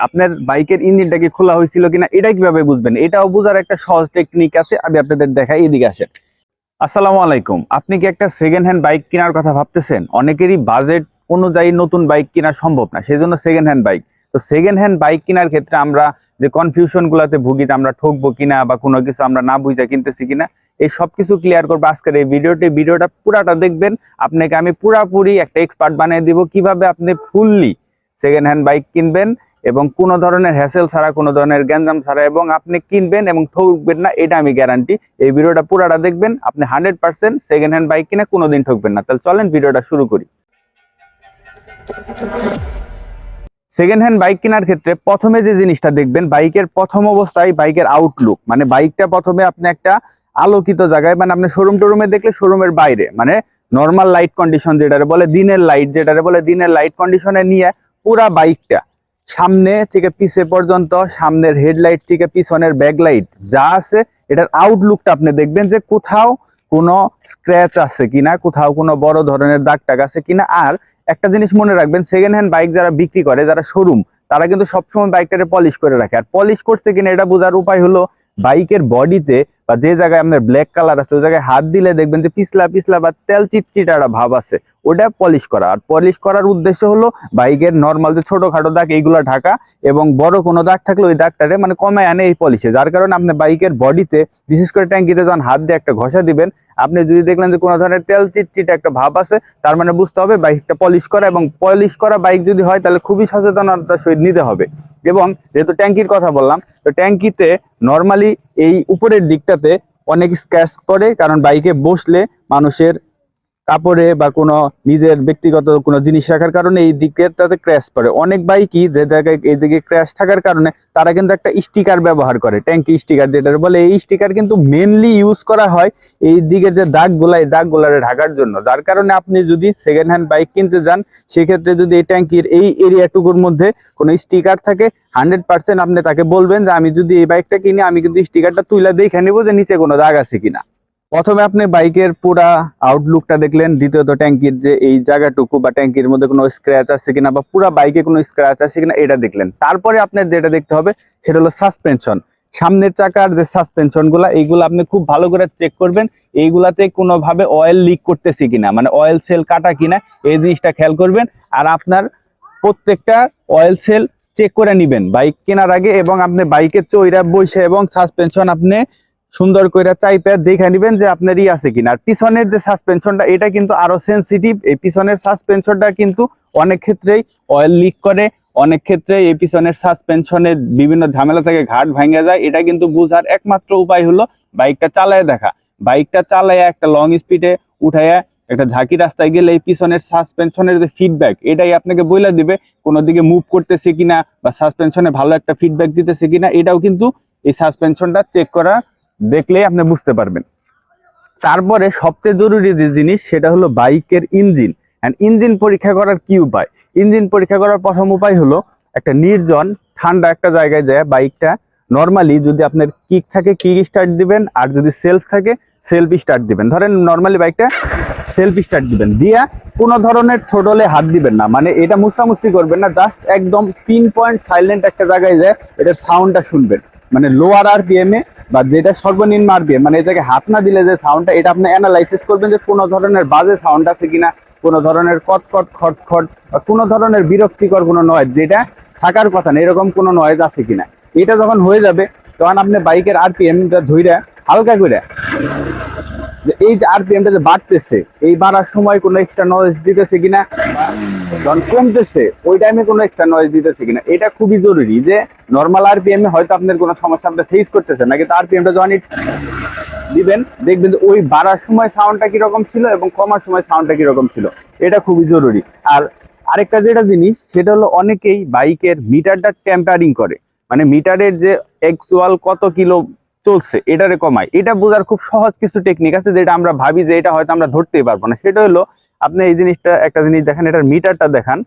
আপনার বাইকের ইঞ্জিনটা কি খোলা হয়েছিল কিনা এটা কিভাবে বুঝবেন, এটাও বোঝার একটা সহজ টেকনিক আছে, আমি আপনাদের দেখাই। এদিকে আসেন। আসসালামু আলাইকুম। আপনি কি একটা সেকেন্ড হ্যান্ড বাইক কেনার কথা ভাবতেছেন? অনেকেরই বাজেট অনুযায়ী নতুন বাইক কেনা সম্ভব না, সেই জন্য সেকেন্ড হ্যান্ড বাইক। তো সেকেন্ড হ্যান্ড বাইক কেনার ক্ষেত্রে আমরা যে কনফিউশন গুলাতে ভুগি, যে আমরা ঠকবো কিনা বা কোনো কিছু আমরা না বুঝে কিনতেছি কিনা, এই সবকিছু ক্লিয়ার করবো আজকের এই ভিডিওটা পুরাটা দেখবেন। আপনাকে আমি পুরাপুরি একটা এক্সপার্ট বানিয়ে দিব কিভাবে আপনি ফুললি সেকেন্ড হ্যান্ড বাইক কিনবেন এবং কোনো ধরনের হ্যাসেল ছাড়া, কোনো ধরনের গ্যাঞ্জাম ছাড়া, এবং আপনি কিনবেন এবং ঠকবেন না, এটা আমি গ্যারান্টি। এই ভিডিওটা পুরাটা দেখবেন, আপনি 100% সেকেন্ড হ্যান্ড বাইক কিনে কোনোদিন ঠকবেন না। তাহলে চলেন ভিডিওটা শুরু করি। সেকেন্ড হ্যান্ড বাইক কেনার ক্ষেত্রে প্রথমে যে জিনিসটা দেখবেন, বাইকের প্রথম অবস্থায় বাইকের আউটলুক, মানে বাইকটা প্রথমে আপনি একটা আলোকিত জায়গায়, মানে আপনি শোরুম টোরুমে দেখলে শোরুমের বাইরে, মানে নর্মাল লাইট কন্ডিশন যেটারে বলে, দিনের লাইট যেটারে বলে, দিনের লাইট কন্ডিশনে নিয়ে পুরা বাইকটা সামনে থেকে পিছে পর্যন্ত, সামনের হেডলাইট থেকে পিছনের ব্যাকলাইট যা আছে, এটার আউটলুকটা আপনি দেখবেন যে কোথাও কোনো স্ক্র্যাচ আছে কিনা, কোথাও কোনো বড় ধরনের দাগ টাগ আছে কিনা। আর একটা জিনিস মনে রাখবেন, সেকেন্ড হ্যান্ড বাইক যারা বিক্রি করে, যারা শোরুম, তারা কিন্তু সবসময় বাইকটাকে পলিশ করে রাখে। আর পলিশ করছে কিনা এটা বোঝার উপায় হলো বাইকের বডিতে বা যে জায়গায় আপনার ব্ল্যাক কালার আছে ওই জায়গায় হাত দিলে দেখবেন যে পিছলা পিছলা বা তেল চিটচিটা একটা ভাব আছে, ওটা পলিশ করা। আর পলিশ করার উদ্দেশ্য হলো বাইকের নর্মাল যে ছোটখাটো দাগ এইগুলো ঢাকা, এবং বড় কোনো দাগ থাকলে ওই দাগটারে মানে কমায় আনে এই পলিশে। যার কারণে আপনি বাইকের বডিতে, বিশেষ করে ট্যাঙ্কিতে যখন হাত দিয়ে একটা ঘষা দিবেন, আপনি যদি দেখলেন যে কোনো ধরনের তেল চিটচিটা একটা ভাব আছে, তার মানে বুঝতে হবে বাইকটা পলিশ করা। এবং পলিশ করা বাইক যদি হয় তাহলে খুবই সচেতনতার সহিত নিতে হবে। এবং যেহেতু ট্যাঙ্কির কথা বললাম, তো ট্যাঙ্কিতে নর্মালি এই উপরের দিকটাতে অনেক স্ক্র্যাচ করে, কারণ বাইকে বসলে মানুষের কাপড়ে বা কোনো নিজের ব্যক্তিগত কোনো জিনিস রাখার কারণে এই দিকের তাতে ক্র্যাশ পড়ে। অনেক বাইকই যে জায়গায় এই দিকে ক্র্যাশ থাকার কারণে তারা কিন্তু একটা স্টিকার ব্যবহার করে, ট্যাঙ্কি স্টিকার যেটা বলে। এই স্টিকার কিন্তু মেনলি ইউজ করা হয় এই দিকের যে দাগগুলা, এই দাগগুলারে ঢাকার জন্য। যার কারণে আপনি যদি সেকেন্ড হ্যান্ড বাইক কিনতে যান, সেক্ষেত্রে যদি এই ট্যাঙ্কির এই এরিয়াটুকুর মধ্যে কোনো স্টিকার থাকে, 100% আপনি তাকে বলবেন যে আমি যদি এই বাইকটা কিনি, আমি কিন্তু স্টিকারটা তুলে দেখে নিব যে নিচে কোনো দাগ আছে কিনা। প্রথমে আপনি বাইকের পুরা আউটলুকটা দেখলেন, দ্বিতীয়ত ট্যাঙ্কির যে এই জায়গাটুকু বা ট্যাঙ্কির মধ্যে কোনো স্ক্র্যাচ আছে কিনা বা পুরা বাইকে কোনো স্ক্র্যাচ আছে কিনা এটা দেখলেন। তারপরে আপনার যেটা দেখতে হবে সেটা হলো সাসপেনশন। সামনের চাকার যে সাসপেনশন গুলা, এইগুলো আপনি খুব ভালো করে চেক করবেন, এইগুলাতে কোনোভাবে অয়েল লিক করতেছে কিনা, মানে অয়েল সেল কাটা কিনা, এই জিনিসটা খেয়াল করবেন। আর আপনার প্রত্যেকটা অয়েল সেল চেক করে নিবেন বাইক কেনার আগে, এবং আপনি বাইকের চইরা বসে এবং সাসপেনশন আপনি সুন্দর করে চাইপে দেখে নিবেন যে আপনার আছে কিনা। আর পিছনের যে সাসপেনশনটা, এটা কিন্তু আরো সেন্সিটিভ। এই পিছনের সাসপেনশনটা কিন্তু অনেক ক্ষেত্রেই অয়েল লিক করে, অনেক ক্ষেত্রে এই পিছনের সাসপেনশনের বিভিন্ন ঝামেলা থেকে ঘাট ভাঙে যায়। এটা কিন্তু বোঝার একমাত্র উপায় হলো বাইকটা চালায় দেখা। বাইকটা চালায় একটা লং স্পিডে উঠাইয়া একটা ঝাঁকি রাস্তায় গেলে এই পিছনের সাসপেনশনের যে ফিডব্যাক, এটাই আপনাকে বইলা দিবে কোনো দিকে মুভ করতেছে কিনা বা সাসপেনশনে ভালো একটা ফিডব্যাক দিতেছে কিনা। এটাও কিন্তু এই সাসপেনশনটা চেক করা দেখলেই আপনি বুঝতে পারবেন। তারপরে সবচেয়ে জরুরি যে জিনিস সেটা হলো বাইকের ইঞ্জিন। এন্ড ইঞ্জিন পরীক্ষা করার কি উপায়? ইঞ্জিন পরীক্ষা করার প্রথম উপায় হলো একটা নির্জন ঠান্ডা একটা জায়গায় যায় বাইকটা নর্মালি, যদি আপনার কিক থাকে কিক স্টার্ট দিবেন, আর যদি সেলফ থাকে সেলফ স্টার্ট দিবেন। ধরেন নর্মালি বাইকটা সেলফ স্টার্ট দিবেন, দিয়া কোনো ধরনের থ্রোটলে হাত দিবেন না, মানে এটা মুছামুছি করবেন না, জাস্ট একদম পিন পয়েন্ট সাইলেন্ট একটা জায়গায় যায় এটার সাউন্ডটা শুনবেন। মানে লোয়ার আরপিএম এ বা যেটা সর্বনিম্ন আরপিএম, মানে এটাকে হাত না দিলে যে সাউন্ডটা, এটা আপনি অ্যানালাইসিস করবেন যে কোনো ধরনের বাজে সাউন্ড আছে কিনা, কোনো ধরনের কটকট খটখট বা কোনো ধরনের বিরক্তিকর কোনো নয়েজ যেটা থাকার কথা না, এরকম কোনো নয়েজ আছে কিনা। এটা যখন হয়ে যাবে তখন আপনি বাইকের আরপিএমটা ধইরা হালকা করে, যে এই যে আরপিএমটা যে বাড়তেছে, এই বাড়ার সময় কোনো এক্সট্রা নয়েজ দিতেছে কিনা, যখন কমতেছে ওই টাইমে কোনো এক্সট্রা নয়েজ দিতেছে কিনা। এটা খুবই জরুরি। যে নর্মাল আরপিএম এ হয়তো আপনার কোনো সমস্যা আপনি ফেস করতেছেন না, কিন্তু আরপিএমটা যখন দিবেন দেখবেন যে ওই বাড়ার সময় সাউন্ডটা কিরকম ছিল এবং কমার সময় সাউন্ডটা কিরকম ছিল। এটা খুবই জরুরি। আর আরেকটা যেটা জিনিস সেটা হলো অনেকেই বাইকের মিটারটা টেম্পারিং করে, মানে মিটারের যে অ্যাকচুয়াল কত কিলো চলছে এটারে কমায়। এটা বোঝার খুব সহজ কিছু টেকনিক আছে, যেটা আমরা ভাবি যে এটা হয়তো আমরা ধরতেই পারবো না। সেটা হলো আপনি এই জিনিসটা, একটা জিনিস দেখেন, এটার মিটারটা দেখান।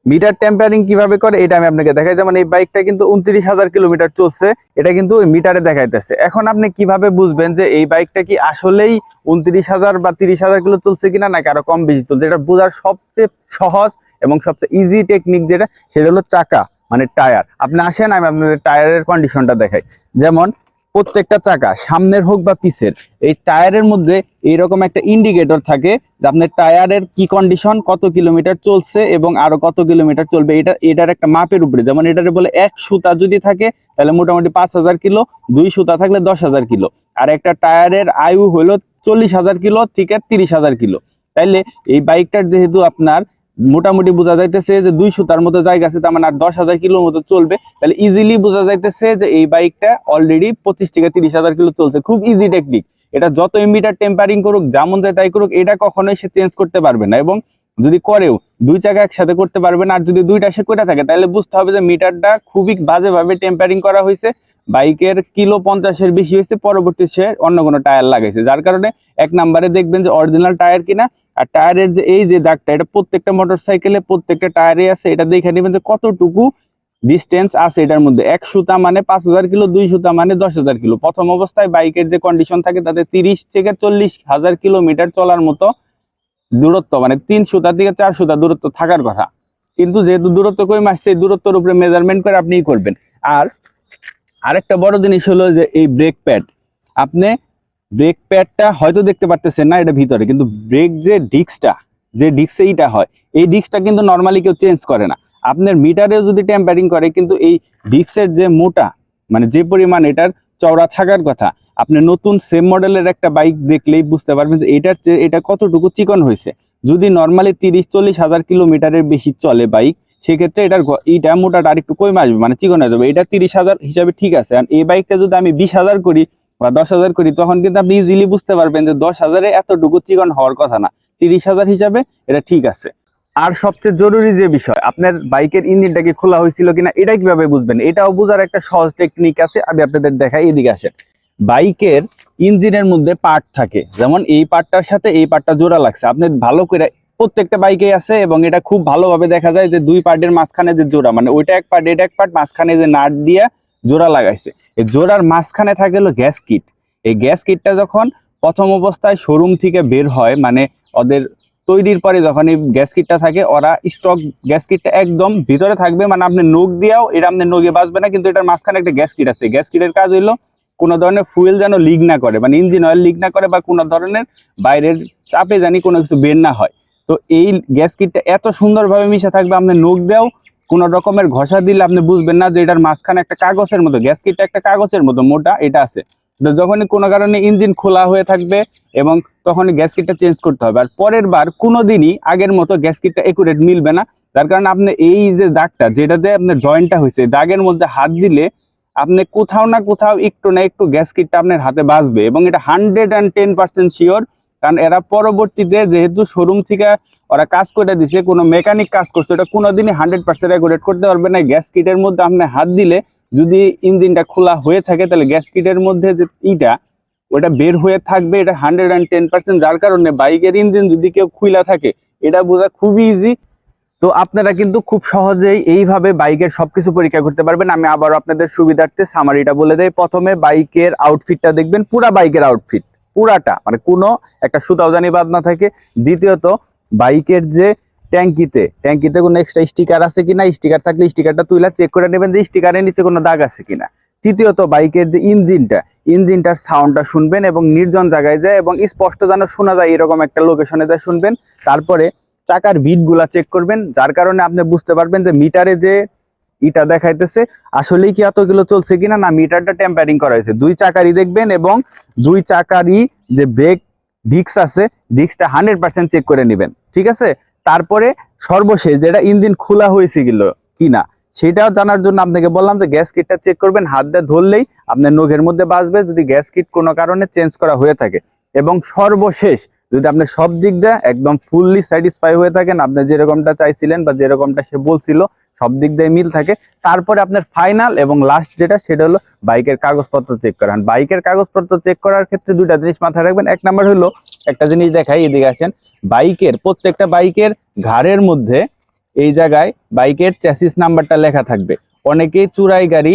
মিটার টেম্পারিং কিভাবে করে এটা আমি আপনাকে দেখাই। যেমন এই বাইকটা কিন্তু 29,000 কিলোমিটার চলছে, এটা কিন্তু ওই মিটারে দেখাইতেছে। এখন আপনি কিভাবে বুঝবেন যে এই বাইকটা কি আসলেই 29,000 বা 30,000 কিলো চলছে কিনা, নাকি আরো কম বেশি চলছে? এটা বোঝার সবচেয়ে সহজ এবং সবচেয়ে ইজি টেকনিক যেটা, সেটা হলো চাকা, মানে টায়ার। আপনি আসেন আমি আপনাদের টায়ারের কন্ডিশনটা দেখাই। যেমন প্রত্যেকটা চাকা সামনের হোক বা পিছের, এই টায়ারের মধ্যে এইরকম একটা ইন্ডিকেটর থাকে যে আপনার টায়ারের কি কন্ডিশন, কত কিলোমিটার চলছে এবং আরো কত কিলোমিটার চলবে, এটার একটা মাপের উপরে। যেমন এটারে বলে 1 সুতা যদি থাকে তাহলে মোটামুটি 5,000 কিলো, 2 সুতা থাকলে 10,000 কিলো, আর একটা টায়ারের আয়ু হলো 40,000 কিলো থেকে 30,000 কিলো। তাইলে এই বাইকটার যেহেতু আপনার মোটামুটি বোঝা যাইতেছে যে 2 সুতার মতো জায়গা আছে, তার মানে আর 10,000 কিলোর মতো চলবে, তাহলে ইজিলি বোঝা যাইতেছে যে এই বাইকটা অলরেডি 25 থেকে 30,000 কিলো চলছে। খুব ইজি টেকনিক। এটা যত মিটার টেম্পারিং করুক, যেমন যায় তাই করুক, এটা কখনোই সে চেঞ্জ করতে পারবে না, এবং যদি করেও 2 চাকা একসাথে করতে পারবে না। আর যদি 2টা সে করে থাকে তাহলে বুঝতে হবে যে মিটারটা খুবই বাজেভাবে টেম্পারিং করা হয়েছে, বাইকের কিলো 50-এর বেশি হয়েছে, পরবর্তী সে অন্য কোনো টায়ার লাগাইছে, যার কারণে 1 নম্বরে দেখবেন যে অরিজিনাল টায়ার কিনা। আর টায়ারের যে এই যে দাগটা, এটা প্রত্যেকটা মোটরসাইকেলে প্রত্যেকটা টায়ারে আছে, এটা দেখে নেবেন যে কতটুকু ডিস্টেন্স আছে এটার মধ্যে। 1 সুতা মানে 5,000 কিলো, 2 সুতা মানে 10,000 কিলো। প্রথম অবস্থায় বাইকের যে কন্ডিশন থাকে তাতে 30 থেকে 40,000 কিলোমিটার চলার মতো দূরত্ব, মানে 3 সুতা থেকে 4 সুতা দূরত্ব থাকার কথা। কিন্তু যেহেতু দূরত্ব কমে আসছে, এই দূরত্বের উপরে মেজারমেন্ট করে আপনি করবেন। আর আরেকটা বড় জিনিস হলো যে এই ব্রেক প্যাড, আপনি ব্রেক প্যাডটা হয়তো দেখতে পারতেছেন না, এটা ভিতরে, কিন্তু ব্রেক যে ডিস্কটা, যে ডিস্কে এইটা হয়, এই ডিস্কটা কিন্তু নর্মালি কেউ চেঞ্জ করে না। আপনার মিটারেও যদি টেম্পারিং করে, কিন্তু এই ডিস্কের যে মোটা, মানে যে পরিমাণ এটার চওড়া থাকার কথা, আপনি নতুন সেম মডেলের একটা বাইক দেখলেই বুঝতে পারবেন যে এটার চেয়ে এটা কতটুকু চিকন হয়েছে। যদি নর্মালি 30-40 হাজার কিলোমিটারের বেশি চলে বাইক, সেক্ষেত্রে এটার এইটা মোটাটা আর একটু কমে আসবে, মানে চিকন হয়ে যাবে। এটা 30,000 হিসাবে ঠিক আছে। আর এই বাইকটা যদি আমি 20,000 করি বা 10,000 করি, তখন কিন্তু আপনি ইজিলি বুঝতে পারবেন যে 10,000-এ এতটুকু চিকন হওয়ার কথা না, 30,000 হিসাবে এটা ঠিক আছে। আর সবচেয়ে জরুরি যে বিষয়, আপনার বাইকের ইঞ্জিনটা কি খোলা হয়েছিল কিনা, এটা কিভাবে বুঝবেন, এটাও বোঝার একটা সহজ টেকনিক আছে, আমি আপনাদের দেখাই। এদিকে আসেন। বাইকের ইঞ্জিনের মধ্যে পার্ট থাকে, যেমন এই পার্টটার সাথে এই পার্টটা জোড়া লাগছে, আপনি ভালো করে, প্রত্যেকটা বাইকে আছে, এবং এটা খুব ভালোভাবে দেখা যায় যে 2 পার্টের মাঝখানে যে জোড়া, মানে ওইটা এক পার্ট এটা এক পার্ট, মাঝখানে যে নাট দিয়ে জোড়া লাগাইছে, এই জোড়ার মাঝখানে থাকে হলো গ্যাস কিট। এই গ্যাস কিটটা যখন প্রথম অবস্থায় শোরুম থেকে বের হয়, মানে ওদের তৈরির পরে যখন এই গ্যাস কিটটা থাকে, ওরা স্টক গ্যাস কিটটা একদম ভিতরে থাকবে, মানে আপনি নখ দিয়েও এটা আপনি নখে বাজবে না, কিন্তু এটার মাঝখানে একটা গ্যাস কিট আছে। গ্যাস কিটের কাজ হইলো কোনো ধরনের ফুয়েল যেন লিক না করে, মানে ইঞ্জিন অয়েল লিক না করে, বা কোনো ধরনের বাইরের চাপে জানি কোনো কিছু বের না হয়। তো এই গ্যাস কিটটা এত সুন্দরভাবে মিশে থাকবে, আপনি নখ দেও কোনো রকমের ঘষা দিলে আপনি বুঝবেন না যে এটার মাঝখানে একটা কাগজের মতো, গ্যাস কিটটা একটা কাগজের মতো মোটা এটা আছে। তো যখনই কোনো কারণে ইঞ্জিন খোলা হয়ে থাকবে, এবং তখনই গ্যাস কিটটা চেঞ্জ করতে হবে। আর পরের বার কোনোদিনই আগের মতো গ্যাস কিটটা একুরেট মিলবে না, যার কারণে আপনি এই যে দাগটা, যেটাতে আপনার জয়েন্টটা হয়েছে, দাগের মধ্যে হাত দিলে আপনি কোথাও না কোথাও একটু না একটু গ্যাস কিটটা আপনার হাতে বাজবে, এবং এটা 110% শিওর। কারণ এরা পরবর্তীতে যেহেতু শোরুম থেকে ওরা কাজ করে দিছে, কোনো মেকানিক কাজ করছে, ওটা কোনোদিনই 100% রেগুলেট করতে পারবে না। গ্যাস কিটের মধ্যে আপনি হাত দিলে যদি ইঞ্জিনটা খোলা হয়ে থাকে, তাহলে গ্যাস কিটের মধ্যে যে ইটা, ওটা বের হয়ে থাকবে, এটা 110%। যার কারণে বাইকের ইঞ্জিন যদি কেউ খুলা থাকে, এটা বোঝা খুবই ইজি। তো আপনারা কিন্তু খুব সহজেই এইভাবে বাইকের সবকিছু পরীক্ষা করতে পারবেন। আমি আবারও আপনাদের সুবিধার্থে সামারিটা বলে দেই। প্রথমে বাইকের আউটফিটটা দেখবেন, পুরা বাইকের আউটফিট পুরাটা, মানে কোনো একটা সুতাও জানি বাদ না থাকে। দ্বিতীয়ত, বাইকের যে ট্যাঙ্কিতে কোনো এক্সট্রা স্টিকার আছে কিনা, স্টিকার থাকলে স্টিকারটা তুলে চেক করে নেবেন যে স্টিকারের নিচে কোনো দাগ আছে কিনা। তৃতীয়ত, বাইকের যে ইঞ্জিনটার সাউন্ডটা শুনবেন, এবং নির্জন জায়গায় যায় এবং স্পষ্ট যেন শোনা যায় এরকম একটা লোকেশনে যায় শুনবেন। তারপরে চাকার বিট গুলা চেক করবেন, যার কারণে আপনি বুঝতে পারবেন যে মিটারে যে ইটা দেখাইতেছে আসলেই কি এত কিলো চলছে কিনা, না মিটারটা টেম্পারিং করা হয়েছে। 2 চাকারই দেখবেন, এবং 2 চাকারই যে ব্রেক ডিস্ক আছে, ডিস্কটা 100% চেক করে নেবেন, ঠিক আছে। তারপরে সর্বশেষ, যেটা ইঞ্জিন খোলা হয়েছে কিনা, সেটাও জানার জন্য আপনাকে বললাম যে গ্যাস কিটটা চেক করবেন, হাত দিয়ে ধরলেই আপনার নখের মধ্যে বাজবে যদি গ্যাস কিট কোনো কারণে চেঞ্জ করা হয়ে থাকে। এবং সর্বশেষ, যদি আপনি সব দিক দিয়ে একদম ফুললি স্যাটিসফাই হয়ে থাকেন, আপনি যেরকমটা চাইছিলেন বা যেরকমটা সে বলছিল সব দিক দিয়ে মিল থাকে, তারপরে আপনার ফাইনাল এবং লাস্ট যেটা, সেটা হলো বাইকের কাগজপত্র চেক করা। বাইকের কাগজপত্র চেক করার ক্ষেত্রে 2টা জিনিস মাথায় রাখবেন। 1 নাম্বার হলো, একটা জিনিস দেখাই, এদিকে আসেন। প্রত্যেকটা বাইকের ঘাড়ের মধ্যে এই জায়গায় বাইকের চ্যাসিস নাম্বারটা লেখা থাকবে। অনেকেই চুরাই গাড়ি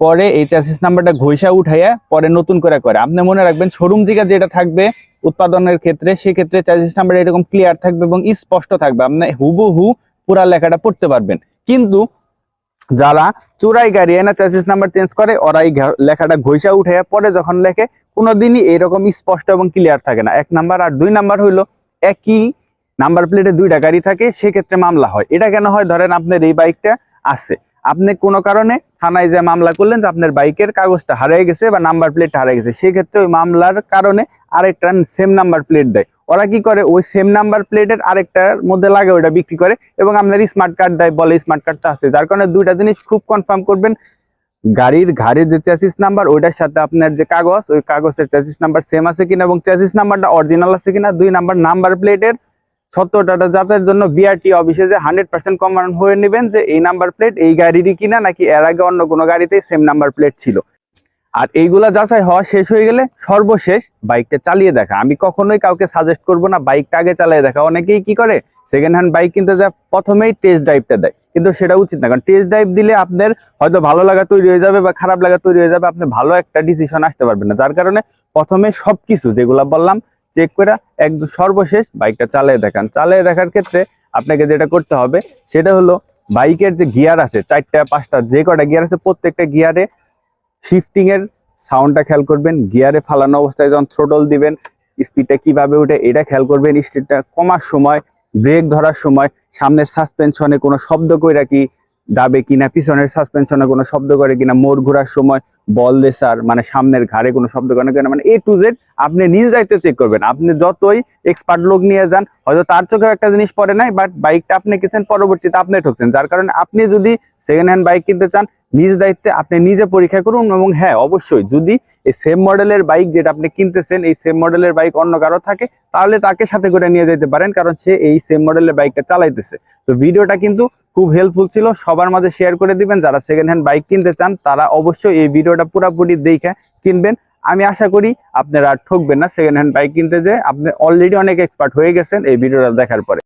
পরে এই চ্যাসিস নাম্বারটা ঘষা উঠাইয়া পরে নতুন করে আপনি মনে রাখবেন, শোরুম থেকে যেটা থাকবে উৎপাদনের ক্ষেত্রে, সেক্ষেত্রে চ্যাসিস নাম্বার এরকম ক্লিয়ার থাকবে এবং স্পষ্ট থাকবে, আপনি হুবহু পুরা লেখাটা পড়তে পারবেন। কিন্তু যারা চুরাই গাড়ি এনে চ্যাসিস নাম্বার চেঞ্জ করে ওরাই লেখাটা ঘষা উঠে পরে যখন লেখে কোনোদিনই এরকম স্পষ্ট এবং ক্লিয়ার থাকে না, 1 নাম্বার। আর 2 নাম্বার হইলো একই নাম্বার প্লেটে 2টা গাড়ি থাকে, সেক্ষেত্রে মামলা হয়। এটা কেন হয়? ধরেন আপনার এই বাইকটা আছে, আপনি কোনো কারণে থানায় যে মামলা করলেন যে আপনার বাইকের কাগজটা হারিয়ে গেছে বা নাম্বার প্লেটটা হারিয়ে গেছে, সেক্ষেত্রে ওই মামলার কারণে আরেকটা সেম নাম্বার প্লেট দেয়। ওরা কি করে, ওই সেম নাম্বার প্লেটের আরেকটার মধ্যে লাগে ওইটা বিক্রি করে এবং আপনার স্মার্ট কার্ড দেয়, বলে স্মার্ট কার্ডটা আছে। যার কারণে 2টা জিনিস খুব কনফার্ম করবেন, গাড়ির ঘাড়ের যে চ্যাসিস নাম্বার ওইটার সাথে আপনার যে কাগজ, ওই কাগজের চ্যাসিস নাম্বার সেম আছে কিনা এবং চ্যাসিস নাম্বারটা অরিজিনাল আছে কিনা। 2 নাম্বার নাম্বার প্লেটের সত্যতাটা যাচাইয়ের জন্য বিআরটি অফিসে যে 100% কনফার্ম হয়ে নেবেন যে এই নাম্বার প্লেট এই গাড়িরই কিনা, নাকি এর আগে অন্য কোনো গাড়িতেই সেম নাম্বার প্লেট ছিল। আর এইগুলা যাচাই হওয়া শেষ হয়ে গেলে সর্বশেষ বাইকটা চালিয়ে দেখা। আমি কখনোই কাউকে সাজেস্ট করব না বাইকটা আগে চালিয়ে দেখা। অনেকেই কি করে, সেকেন্ড হ্যান্ড বাইক কিনতে যা প্রথমেই টেস্ট ড্রাইভটা দেয়, কিন্তু সেটা উচিত না। কারণ টেস্ট ড্রাইভ দিলে আপনার হয়তো ভালো লাগা তৈরি হয়ে যাবে বা খারাপ লাগা তৈরি হয়ে যাবে, আপনি ভালো একটা ডিসিশন আসতে পারবেন না। যার কারণে প্রথমে সবকিছু যেগুলা বললাম চেক করে একদম সর্বশেষ বাইকটা চালিয়ে দেখান। চালিয়ে দেখার ক্ষেত্রে আপনাকে যেটা করতে হবে সেটা হলো বাইকের যে গিয়ার আছে 4টা 5টা যে কটা গিয়ার আছে, প্রত্যেকটা গিয়ারে শিফটিং এর সাউন্ডটা খেয়াল করবেন। গিয়ারে ফালানো অবস্থায় যখন থ্রোটল দিবেন স্পিডটা কিভাবে উঠে এটা খেয়াল করবেন। স্পিডটা কমার সময়, ব্রেক ধরার সময় সামনের সাসপেনশনে কোনো শব্দ কইরা কি দাবে কিনা, পিছনের সাসপেনশনে কোনো শব্দ করে কিনা, মোড় ঘোরার সময় বল রেসার মানে সামনের ঘাড়ে কোনো শব্দ করে কিনা, মানে A to Z আপনি নিজ দায়িত্বে চেক করবেন। আপনি যতই এক্সপার্ট লোক নিয়ে যান, হয়তো তার চোখেও একটা জিনিস পড়ে নাই, বাট বাইকটা আপনি কিনছেন, পরবর্তীতে আপনি ঠকছেন। যার কারণে আপনি যদি সেকেন্ড হ্যান্ড বাইক কিনতে চান, নিজ দায়িত্বে আপনি নিজে পরীক্ষা করুন। এবং হ্যাঁ, অবশ্যই যদি এই সেম মডেলের বাইক যেটা আপনি কিনতেছেন, এই সেম মডেলের বাইক অন্য কারো থাকে, তাহলে তাকে সাথে করে নিয়ে যেতে পারেন, কারণ সে এই সেম মডেলের বাইকটা চালাইতেছে। তো ভিডিওটা কিন্তু খুব হেল্পফুল ছিল, সবার মাঝে শেয়ার করে দিবেন। যারা সেকেন্ড হ্যান্ড বাইক কিনতে চান তারা অবশ্যই এই ভিডিওটা পুরোপুরি দেখে কিনবেন। আমি আশা করি আপনারা আর ঠকবেন না সেকেন্ড হ্যান্ড বাইক কিনতে, যে আপনি অলরেডি অনেক এক্সপার্ট হয়ে গেছেন এই ভিডিওটা দেখার পরে।